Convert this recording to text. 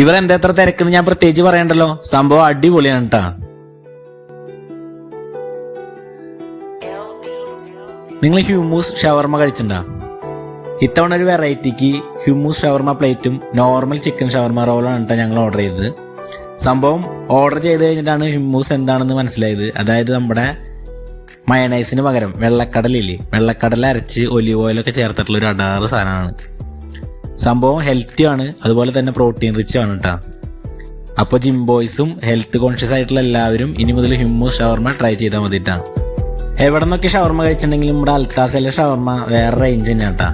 ഇവരെന്താ എത്ര തിരക്കെന്ന് ഞാൻ പ്രത്യേകിച്ച് പറയണ്ടല്ലോ, സംഭവം അടിപൊളിയാണ് കേട്ടാ. നിങ്ങൾ ഹ്യൂമൂസ് ഷവർമ കഴിച്ചിട്ടുണ്ടോ? ഇത്തവണ ഒരു വെറൈറ്റിക്ക് ഹ്യൂമൂസ് ഷവർമ പ്ലേറ്റും നോർമൽ ചിക്കൻ ഷവർമ റോളാണ് കേട്ടോ ഞങ്ങൾ ഓർഡർ ചെയ്തത്. സംഭവം ഓർഡർ ചെയ്ത് കഴിഞ്ഞിട്ടാണ് ഹ്യൂമൂസ് എന്താണെന്ന് മനസ്സിലായത്. അതായത് നമ്മുടെ മയണൈസിന് പകരം വെള്ളക്കടലില്ലേ, വെള്ളക്കടല അരച്ച് ഒലിവ് ഓയിലൊക്കെ ചേർത്തിട്ടുള്ള ഒരു അടാറ് സാധനമാണ്. സംഭവം ഹെൽത്തിയാണ്, അതുപോലെ തന്നെ പ്രോട്ടീൻ റിച്ചും ആണ് കേട്ടോ. അപ്പോൾ ജിം ബോയ്സും ഹെൽത്ത് കോൺഷ്യസ് ആയിട്ടുള്ള എല്ലാവരും ഇനി മുതൽ ഹ്യൂമൂസ് ഷവർമ ട്രൈ ചെയ്താൽ മതിട്ടാ. എവിടെ നിന്നൊക്കെ ഷവർമ കഴിച്ചിട്ടുണ്ടെങ്കിലും നമ്മുടെ അൽത്താസയിലെ ഷവർമ വേറെ റേഞ്ച് തന്നെയാണ് കേട്ടോ.